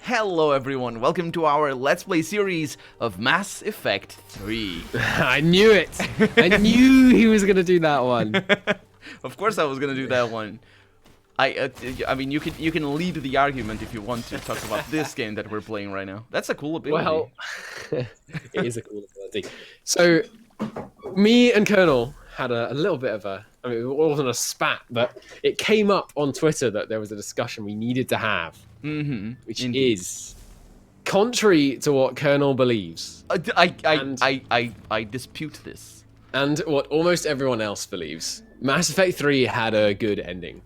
Hello everyone, welcome to our Let's Play series of Mass Effect 3. I knew it! I knew he was gonna do that one. Of course I was gonna do that one. I mean, you can lead the argument if you want to talk about this game that we're playing right now. That's a cool ability. Well, it is a cool ability. So, me and Colonel had a little bit of a, I mean, it wasn't a spat, but it came up on Twitter that there was a discussion we needed to have. Which Indeed. is contrary to what Colonel believes. I dispute this. And what almost everyone else believes. Mass Effect 3 had a good ending.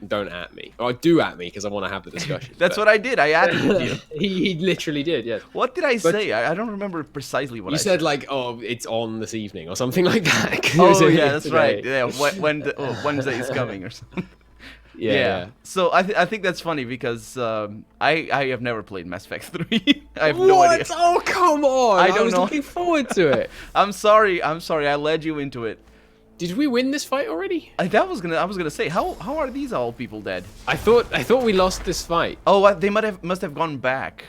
Don't at me. Or do at me, because I want to have the discussion. That's what I did. I added you. He literally did, yes. What did I say? I don't remember precisely what I said. You said, like, oh, it's on this evening, or something like that. Oh, yeah, that's right. Yeah, Wednesday is coming, or something. Yeah. So I think that's funny because I have never played Mass Effect 3. I have no idea. Oh, come on! I don't was know. looking forward to it. I'm sorry. I led you into it. Did we win this fight already? I was gonna say, how are these all people dead? I thought we lost this fight. Oh, they must have gone back.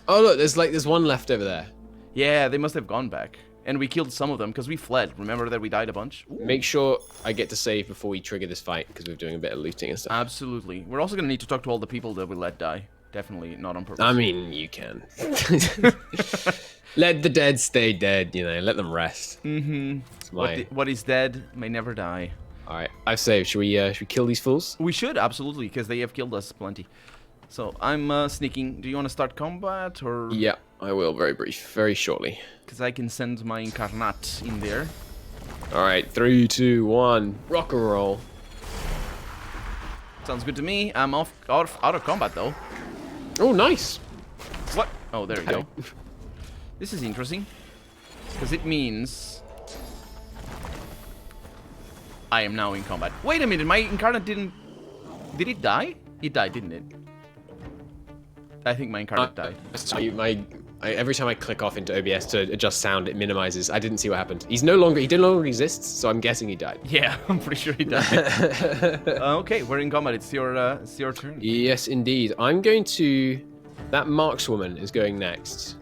Oh look, there's one left over there. Yeah, they must have gone back, and we killed some of them because we fled. Remember that we died a bunch. Ooh. Make sure I get to save before we trigger this fight because we're doing a bit of looting and stuff. Absolutely. We're also gonna need to talk to all the people that we let die. Definitely not on purpose. I mean, you can. Let the dead stay dead, you know, let them rest. What is dead may never die. Alright, I've saved. Should we kill these fools? We should, absolutely, because they have killed us plenty. So, I'm sneaking. Do you want to start combat, or...? Yeah, I will, very shortly. Because I can send my Incarnate in there. Alright, 3, 2, 1, rock and roll. Sounds good to me. I'm out of combat, though. Oh, nice! What? Oh, there we go. This is interesting. Because it means... I am now in combat. Wait a minute, my Incarnate didn't... Did it die? It died, didn't it? I think my Incarnate died. Sorry, every time I click off into OBS to adjust sound, it minimizes. I didn't see what happened. He no longer exists, so I'm guessing he died. Yeah, I'm pretty sure he died. Okay, we're in combat. It's your turn. Yes, indeed. I'm going to... That markswoman is going next.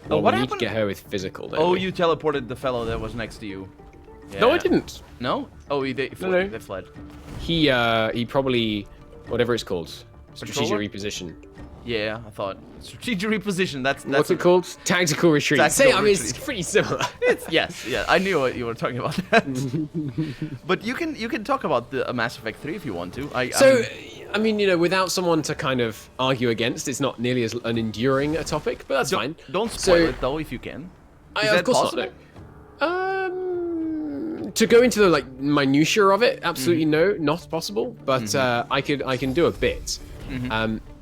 Oh, Well, what we need happened? to get her with physical, don't Oh, we? you teleported the fellow that was next to you. No, Yeah. I didn't. No? Oh, they fled. No. They fled. He probably... Whatever it's called. Strategic Controller? reposition. Yeah, I thought. Strategic reposition, that's What's it called? Tactical retreat. Tactical I mean, it's retreat. pretty similar. Yes, yeah, I knew what you were talking about that. But you can talk about the Mass Effect 3 if you want to. I mean, you know, without someone to kind of argue against, it's not nearly as an enduring a topic, but that's fine. Don't spoil it though if you can. Is that Of course possible? not. To go into the like minutiae of it, absolutely no, not possible. But I can do a bit.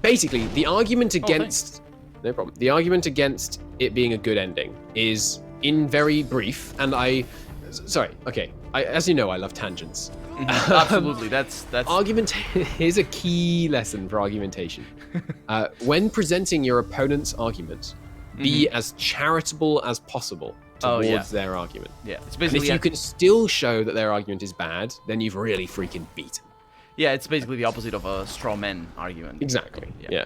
Basically, the argument against no problem. The argument against it being a good ending is in very brief, and sorry, okay. As you know, I love tangents. Absolutely, that's Argument. Here's a key lesson for argumentation. When presenting your opponent's argument, be as charitable as possible towards their argument. Yeah, it's And basically if you can still show that their argument is bad, then you've really freaking beaten. yeah, it's basically the opposite of a straw man argument. Exactly. Yeah.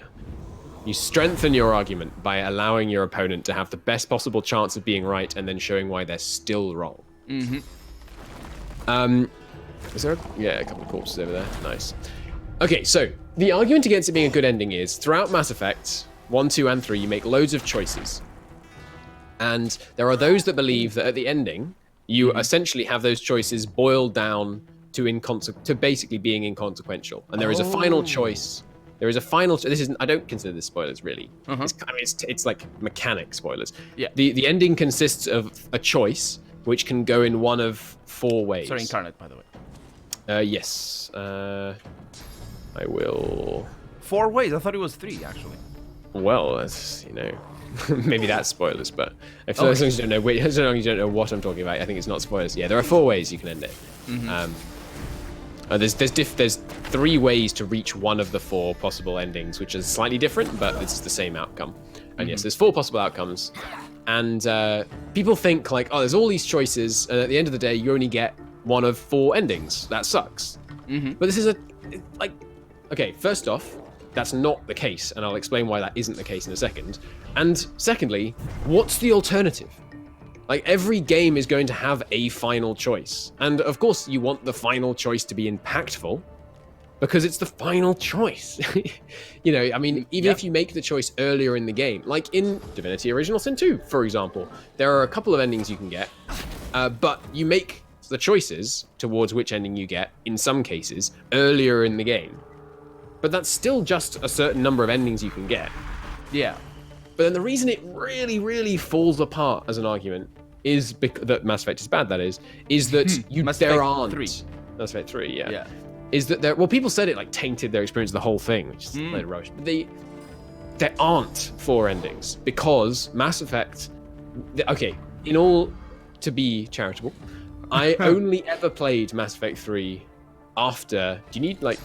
You strengthen your argument by allowing your opponent to have the best possible chance of being right, and then showing why they're still wrong. Is there a couple of corpses over there? Nice. Okay, so the argument against it being a good ending is throughout Mass Effect 1, 2, and 3, you make loads of choices. And there are those that believe that at the ending, you essentially have those choices boiled down to basically being inconsequential. And there is a final choice. There is a final. This isn't. I don't consider this spoilers really. It's like mechanic spoilers. Yeah. The ending consists of a choice which can go in one of 4 ways. Sorry, Incarnate, by the way. Yes. I will. 4 ways. I thought it was 3 actually. Well, that's, you know, maybe that's spoilers, but as long as you don't know, as long as you don't know what I'm talking about, I think it's not spoilers. Yeah, there are 4 ways you can end it. There's 3 ways to reach one of the 4 possible endings, which is slightly different, but it's the same outcome. And yes, there's 4 possible outcomes. And people think like, oh, there's all these choices, and at the end of the day, you only get one of 4 endings. That sucks. But this is okay, first off, that's not the case, and I'll explain why that isn't the case in a second. And secondly, what's the alternative? Like, every game is going to have a final choice. And of course, you want the final choice to be impactful, because it's the final choice. You know, I mean, even if you make the choice earlier in the game, like in Divinity Original Sin 2, for example, there are a couple of endings you can get, but you make the choices towards which ending you get, in some cases, earlier in the game. But that's still just a certain number of endings you can get. Yeah. But then the reason it really, really falls apart as an argument is that Mass Effect is bad, that is that there aren't... 3. Mass Effect 3, yeah. Is that there... Well, people said it, like, tainted their experience of the whole thing, which is a load of rubbish. But there aren't 4 endings, because Mass Effect... Okay, in all... To be charitable, I only ever played Mass Effect 3 after... Do you need, like,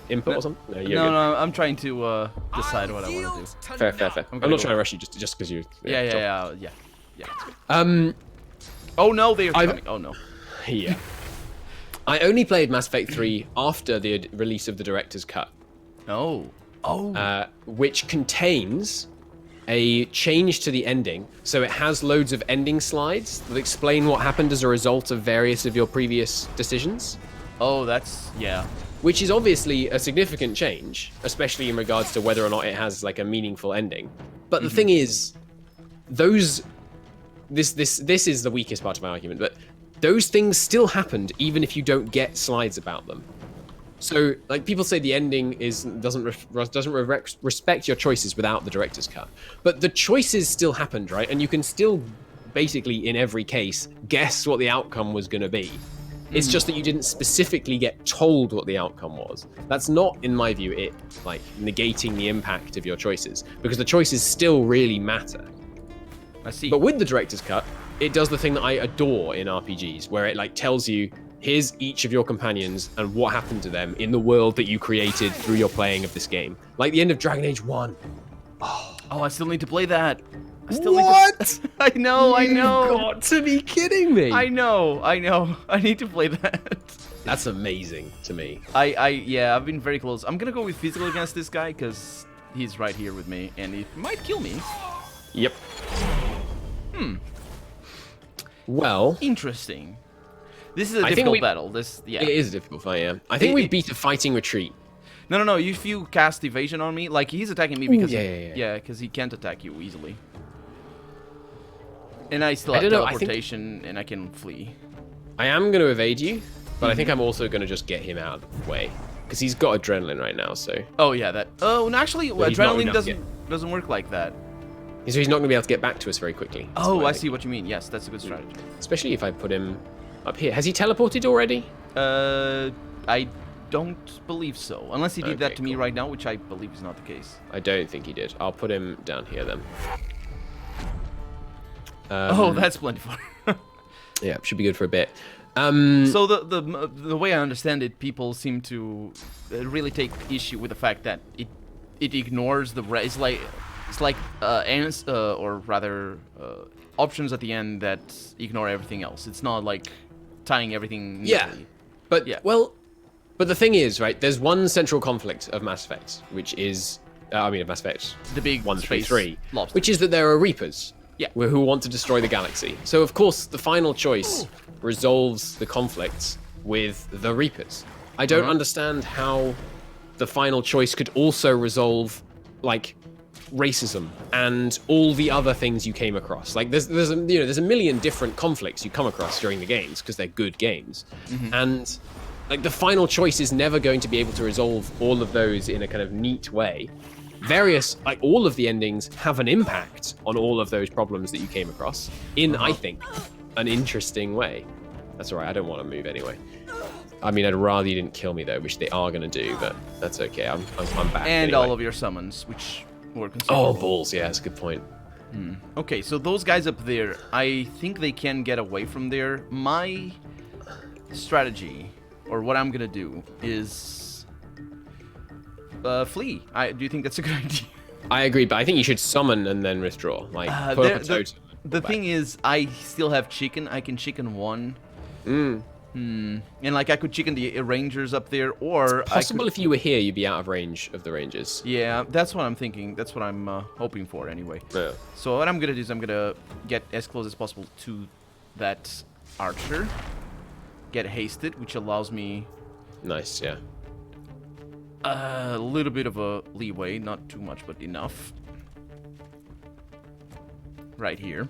input or something? No, I'm trying to decide what I want to do. Fair. I'm not trying to rush you just because you... Yeah. Oh, no, they're coming. Oh, no. Yeah. I only played Mass Effect 3 after the release of the director's cut. Oh. Which contains a change to the ending. So it has loads of ending slides that explain what happened as a result of various of your previous decisions. Oh, that's... Yeah. Which is obviously a significant change, especially in regards to whether or not it has, like, a meaningful ending. But the thing is, this is the weakest part of my argument, but those things still happened even if you don't get slides about them. So, like, people say the ending doesn't respect your choices without the director's cut, but the choices still happened, right? And you can still, basically, in every case, guess what the outcome was going to be. It's just that you didn't specifically get told what the outcome was. That's not, in my view, it, like, negating the impact of your choices, because the choices still really matter. I see. But with the director's cut, it does the thing that I adore in RPGs, where it, like, tells you, here's each of your companions and what happened to them in the world that you created through your playing of this game. Like the end of Dragon Age 1. Oh, I still need to play that. What? I know. You've got to be kidding me. I know. I need to play that. That's amazing to me. I've been very close. I'm gonna go with physical against this guy because he's right here with me and he might kill me. Yep. Well, interesting. This is a difficult battle. It is a difficult fight, yeah. I think we beat a fighting retreat. No. If you cast evasion on me, like he's attacking me because because he can't attack you easily. And I still have teleportation and I can flee. I am going to evade you, but I think I'm also going to just get him out of the way because he's got adrenaline right now. So. Oh yeah, that. Oh, and actually, adrenaline doesn't work like that. So he's not going to be able to get back to us very quickly. Oh, I see what you mean. Yes, that's a good strategy. Especially if I put him up here. Has he teleported already? I don't believe so. Unless he did that to me right now, which I believe is not the case. I don't think he did. I'll put him down here then. Oh, that's plentiful. Yeah, should be good for a bit. So the way I understand it, people seem to really take issue with the fact that it ignores the rest. It's like options at the end that ignore everything else. It's not like tying everything neatly. But the thing is, right, there's one central conflict of Mass Effect, which is, of Mass Effect, the big 133, lobster. Which is that there are Reapers, who want to destroy the galaxy. So, of course, the final choice resolves the conflicts with the Reapers. I don't understand how the final choice could also resolve, like, racism and all the other things you came across. Like there's a million different conflicts you come across during the games because they're good games, and like the final choice is never going to be able to resolve all of those in a kind of neat way. All of the endings have an impact on all of those problems that you came across in, I think, an interesting way. That's all right. I don't want to move anyway. I mean, I'd rather you didn't kill me though, which they are going to do, but that's okay. I'm back. And anyway. all of your summons, which. Oh, balls, yeah, that's a good point. Okay, so those guys up there, I think they can get away from there. My strategy, or what I'm gonna do, is flee. Do you think that's a good idea? I agree, but I think you should summon and then withdraw. Like, put up a totem. The thing is, I still have chicken. I can chicken one. And like I could chicken the rangers up there, or Possible if you were here, you'd be out of range of the rangers. Yeah, that's what I'm thinking. That's what I'm hoping for anyway. Yeah. So what I'm gonna do is I'm gonna get as close as possible to that archer. Get hasted, which allows me Nice, yeah. a little bit of a leeway, not too much, but enough. Right here.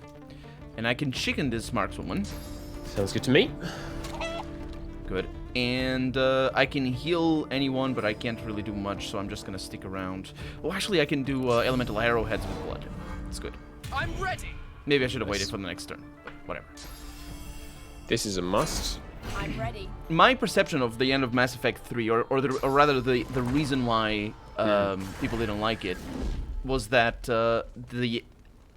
And I can chicken this markswoman. Sounds good to me. Good. And I can heal anyone, but I can't really do much, so I'm just gonna stick around. Oh, actually, I can do elemental arrowheads with blood. It's good. I'm ready. Maybe I should have waited for the next turn, but whatever. This is a must. I'm ready. My perception of the end of Mass Effect 3, or rather the reason why people didn't like it, was that the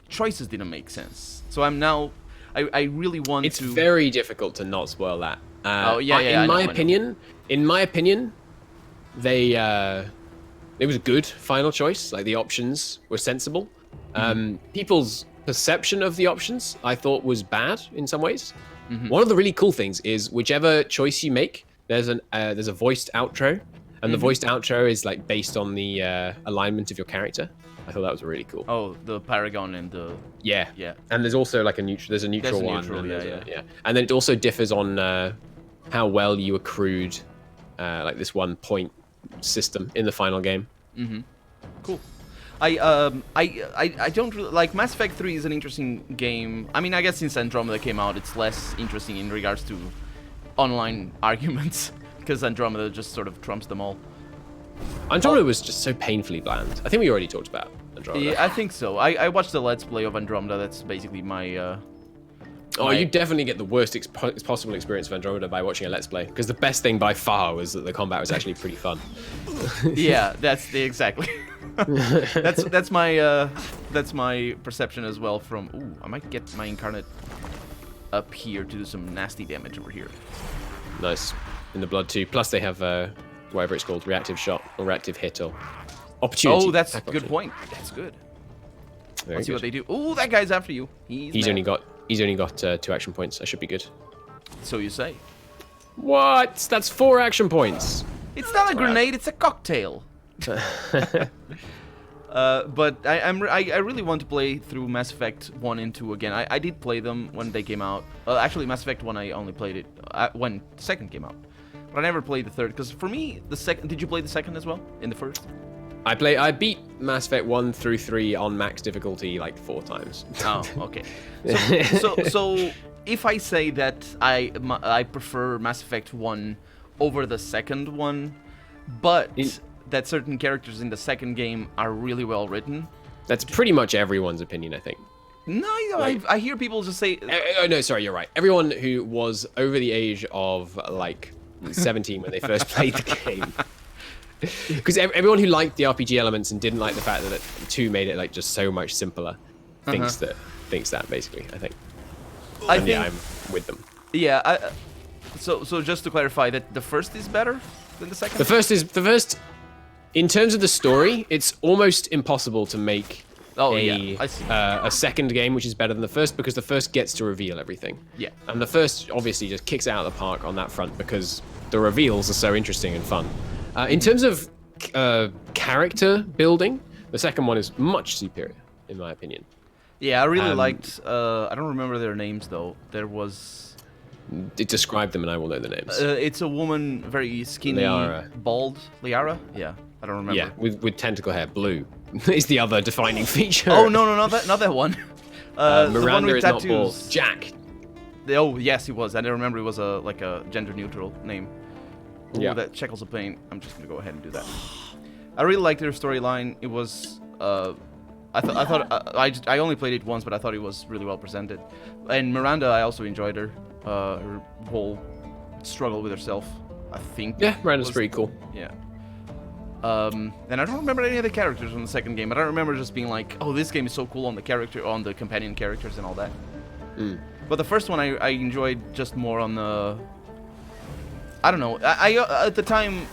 choices didn't make sense. So I'm now, I really want It's to. It's very difficult to not spoil that. In my opinion, they it was a good final choice. Like the options were sensible. People's perception of the options, I thought, was bad in some ways. One of the really cool things is whichever choice you make, there's a voiced outro, and the voiced outro is like based on the alignment of your character. I thought that was really cool. Oh, the Paragon and the... Yeah. Yeah. And there's also like a neutral. There's a neutral one. Neutral, and yeah. And then it also differs on how well you accrued like this 1 point system in the final game. Cool. I don't really like Mass Effect 3 is an interesting game. I mean, I guess since Andromeda came out, it's less interesting in regards to online arguments because Andromeda just sort of trumps them all. Andromeda was just so painfully bland. I think we already talked about Andromeda. Yeah, I think so. I watched the Let's Play of Andromeda. That's basically my... you definitely get the worst possible experience of Andromeda by watching a Let's Play, because the best thing by far was that the combat was actually pretty fun. Yeah, exactly. that's my perception as well. From I might get my incarnate up here to do some nasty damage over here. Nice, in the blood too. Plus they have whatever it's called, reactive shot or reactive hit or opportunity. Oh, that's a good point. That's good. Let's see what they do. Oh, that guy's after you. He's only got 2 action points. I should be good. So you say. What? That's 4 action points. It's not a grenade. It's a cocktail. But I really want to play through Mass Effect 1 and 2 again. I did play them when they came out. Actually, Mass Effect 1 I only played it when the second came out. But I never played the third, because for me, the second... Did you play the second as well, in the first? I beat Mass Effect 1 through 3 on max difficulty like 4 times. Oh, okay. So if I say that I prefer Mass Effect 1 over the second one, but that certain characters in the second game are really well written... That's pretty much everyone's opinion, I think. No, I hear people just say... Oh, no, sorry, you're right. Everyone who was over the age of, like, 17 when they first played the game... Because everyone who liked the RPG elements and didn't like the fact that 2 made it like just so much simpler thinks that basically. I think. Yeah, I'm with them. Yeah. So just to clarify, that the first is better than the second. The first. In terms of the story, it's almost impossible to make a second game which is better than the first, because the first gets to reveal everything. Yeah. And the first obviously just kicks it out of the park on that front because the reveals are so interesting and fun. In terms of character building, the second one is much superior, in my opinion. Yeah, I really liked... I don't remember their names, though. There was... Describe them and I will know the names. It's a woman, very skinny, bald. Liara? Yeah, I don't remember. Yeah, with tentacle hair. Blue is the other defining feature. Oh, no, not that one. Miranda the one with is tattoos. not bald. Jack. Oh, yes, he was. I didn't remember it was like a gender-neutral name. Ooh, yeah, that Checkles of Pain. I'm just gonna go ahead and do that. I really liked their storyline. It was, I only played it once, but I thought it was really well presented. And Miranda, I also enjoyed her. Her whole struggle with herself, I think. Yeah, Miranda's pretty cool. Yeah. And I don't remember any of the characters from the second game, but I remember just being like, oh, this game is so cool on the companion characters and all that. But the first one I enjoyed just more on the... I don't know. I at the time,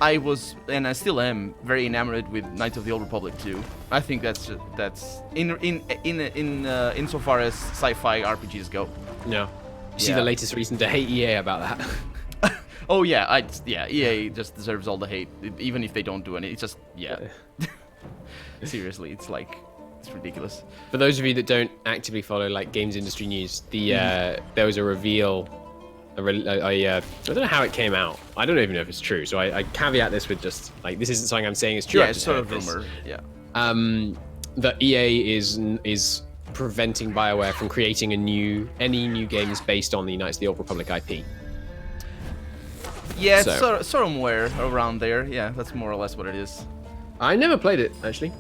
I was, and I still am, very enamored with Knights of the Old Republic 2. I think that's insofar as sci-fi RPGs go. Yeah. See the latest reason to hate EA about that. Oh yeah, EA just deserves all the hate, even if they don't do any. It's just seriously, it's like it's ridiculous. For those of you that don't actively follow like games industry news, there was a reveal. I don't know how it came out. I don't even know if it's true. So I caveat this with just like this isn't something I'm saying is true. Yeah, it's sort of rumor. Yeah. That EA is preventing BioWare from creating any new games based on the Knights of the Old Republic IP. Yeah, it's somewhere around there. Yeah, that's more or less what it is. I never played it, actually.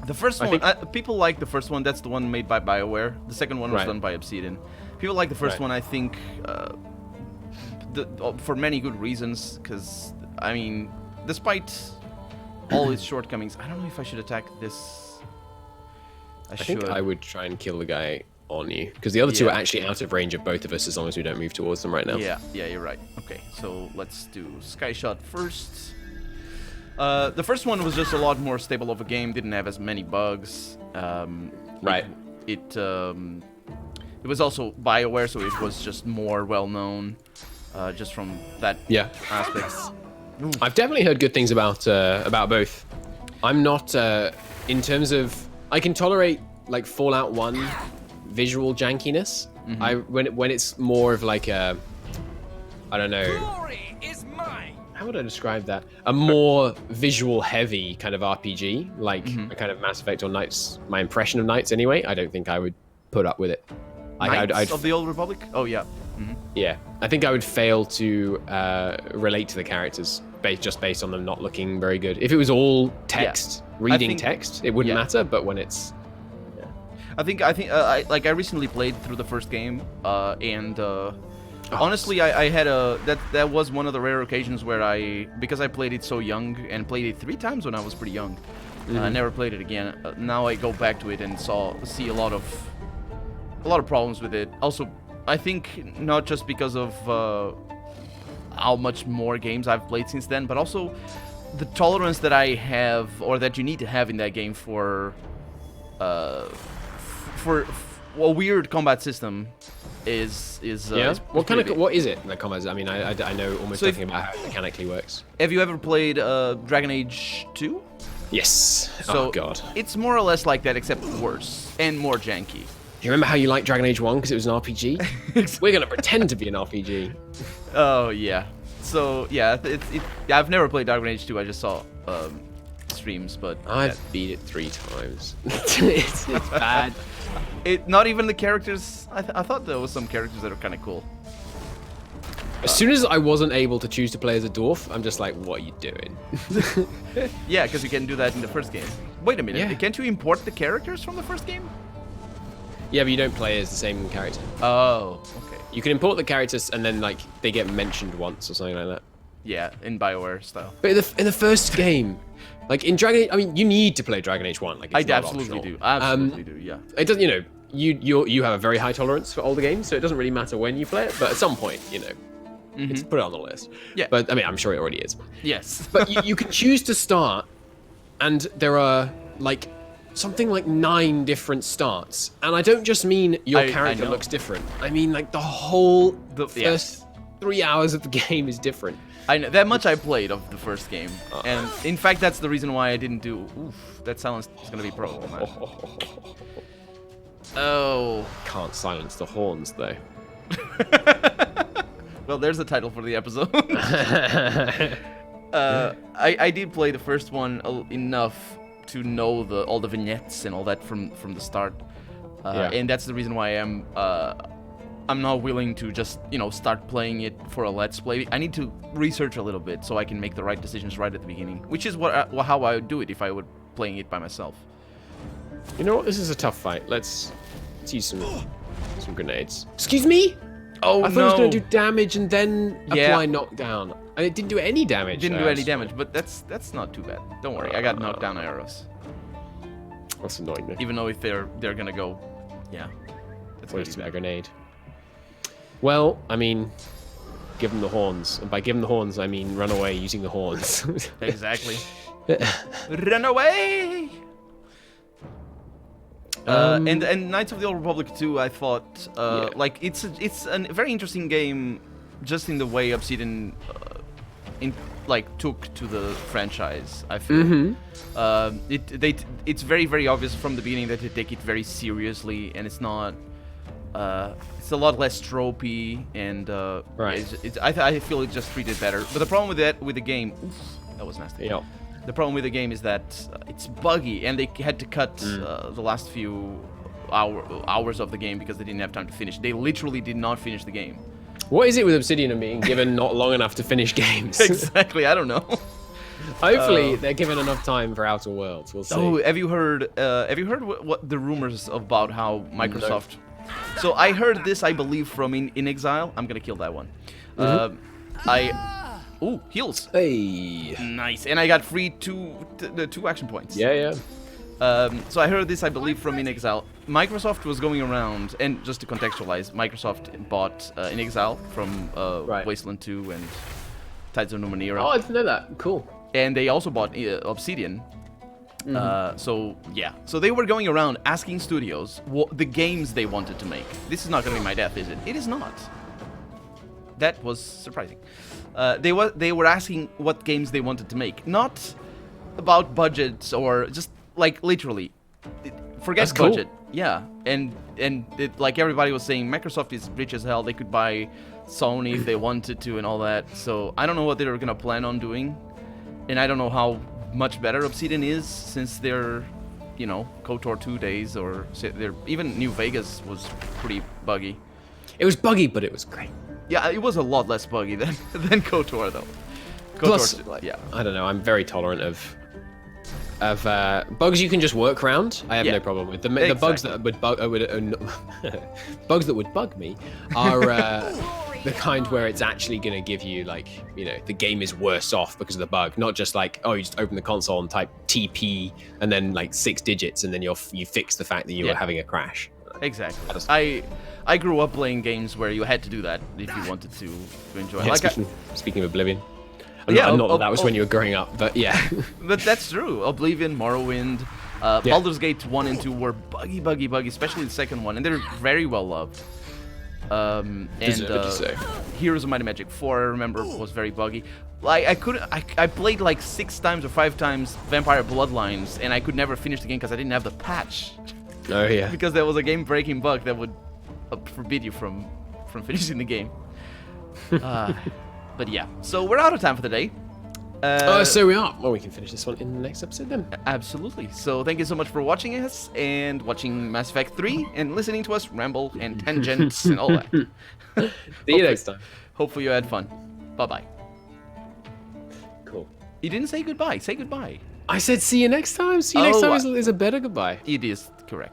The first one, people like the first one. That's the one made by BioWare. The second one was done by Obsidian. People like the first one, I think, for many good reasons. Because, I mean, despite all its shortcomings, I don't know if I should attack this. I think I would try and kill the guy on you, because the other two are actually out of range of both of us as long as we don't move towards them right now. Yeah, you're right. Okay, so let's do Sky Shot first. The first one was just a lot more stable of a game, didn't have as many bugs. Right. It was also BioWare, so it was just more well-known, just from that aspect. I've definitely heard good things about both. I'm not, in terms of, I can tolerate like Fallout 1 visual jankiness. When it's more of like a, I don't know. Glory is mine. How would I describe that? A more visual heavy kind of RPG, like a kind of Mass Effect or Knights. My impression of Knights, anyway. I don't think I would put up with it. Knights of the Old Republic? Oh yeah. Yeah, I think I would fail to relate to the characters just based on them not looking very good. If it was all text, reading text, it wouldn't matter. But when it's, I think I recently played through the first game, and honestly, I had that was one of the rare occasions where because I played it so young and played it 3 times when I was pretty young, I never played it again. Now I go back to it and see a lot of problems with it. Also, I think not just because of how much more games I've played since then, but also the tolerance that I have, or that you need to have in that game for a weird combat system is what is it, the combat? I mean, I know almost nothing about how it mechanically works. Have you ever played Dragon Age 2? Yes. So oh god. It's more or less like that, except worse and more janky. Do you remember how you liked Dragon Age 1 because it was an RPG? We're gonna pretend to be an RPG. Oh yeah. So yeah, I've never played Dragon Age 2. I just saw streams, but I've beat it 3 times. it's bad. Not even the characters. I thought there was some characters that are kind of cool. As soon as I wasn't able to choose to play as a dwarf, I'm just like, what are you doing? Yeah, because you can do that in the first game. Wait a minute, can't you import the characters from the first game? Yeah, but you don't play as the same character. Oh, okay. You can import the characters and then like they get mentioned once or something like that. Yeah, in BioWare style. But in the first game, like in Dragon Age, I mean, you need to play Dragon Age 1. Like it's I not absolutely optional. do. Absolutely do. Yeah. It doesn't, you have a very high tolerance for older games, so it doesn't really matter when you play it. But at some point, it's put it on the list. Yeah. But I mean, I'm sure it already is. Yes. But you can choose to start, and there are like something like 9 different starts, and I don't just mean your character looks different. I mean like the whole first 3 hours of the game is different. I know that much. I played of the first game, and in fact, that's the reason why I didn't do. Oof, that silence is gonna be pro. Oh. Can't silence the horns though. Well, there's the title for the episode. I did play the first one enough to know all the vignettes and all that from the start, and that's the reason why I'm not willing to just start playing it for a let's play. I need to research a little bit so I can make the right decisions right at the beginning, which is how I would do it if I were playing it by myself. You know what? This is a tough fight. Let's use some grenades. Excuse me? Oh, I thought it was going to do damage and then apply knockdown. And it didn't do any damage. Didn't do any damage, but that's not too bad. Don't worry, I got knockdown arrows. That's annoying me. Even though if they're gonna go, that's waste a grenade. Well, I mean, give them the horns, and by give them the horns, I mean run away using the horns. Exactly. Run away. And Knights of the Old Republic 2, I thought, like it's a very interesting game, just in the way Obsidian, took to the franchise. I feel it's very obvious from the beginning that they take it very seriously, and it's not. It's a lot less tropey, and I feel it just treated better. But the problem with the game, that was nasty. Yeah. The problem with the game is that it's buggy, and they had to cut the last few hours of the game because they didn't have time to finish. They literally did not finish the game. What is it with Obsidian and being given not long enough to finish games? Exactly, I don't know. Hopefully, they're given enough time for Outer Worlds. We'll see. Oh, have you heard what the rumors about how Microsoft? No. So I heard this, I believe, from In Exile. I'm gonna kill that one. Ooh, heals. Hey. Nice, and I got free two action points. Yeah. So I heard this, I believe, from In Exile. Microsoft was going around, and just to contextualize, Microsoft bought In Exile from Wasteland 2 and Tides of Numenera. Oh, I didn't know that. Cool. And they also bought Obsidian. So they were going around asking studios what the games they wanted to make. This is not going to be my death, is it? It is not. That was surprising. They were asking what games they wanted to make, not about budgets or just like literally. Forget That's cool. budget. Yeah, and like everybody was saying, Microsoft is rich as hell. They could buy Sony if they wanted to and all that. So I don't know what they were gonna plan on doing, and I don't know how much better Obsidian is since they're, KOTOR 2 days, or they're even New Vegas was pretty buggy. It was buggy, but it was great. Yeah, it was a lot less buggy than KOTOR though. Plus, I don't know. I'm very tolerant of bugs you can just work around. I have no problem with the bugs that would bugs that would bug me are the kind where it's actually going to give you the game is worse off because of the bug, not just you just open the console and type TP and then 6 digits and then you fix the fact that you were having a crash. Exactly. I grew up playing games where you had to do that if you wanted to enjoy. Yeah, speaking of Oblivion. Not that was when you were growing up, but yeah. But that's true. Oblivion, Morrowind, Baldur's Gate 1 and 2 were buggy, especially the second one, and they're very well loved. Heroes of Might and Magic 4, I remember, was very buggy. I played 6 times or 5 times Vampire Bloodlines, and I could never finish the game because I didn't have the patch. Oh yeah. Because there was a game-breaking bug that would forbid you from finishing the game. But yeah, so we're out of time for the day. So we are. Well, we can finish this one in the next episode then. Absolutely. So thank you so much for watching us and watching Mass Effect 3 and listening to us ramble and tangents and all that. See you next time. Hopefully you had fun. Bye-bye. Cool. You didn't say goodbye. Say goodbye. I said see you next time. See you next time is a better goodbye. It is correct.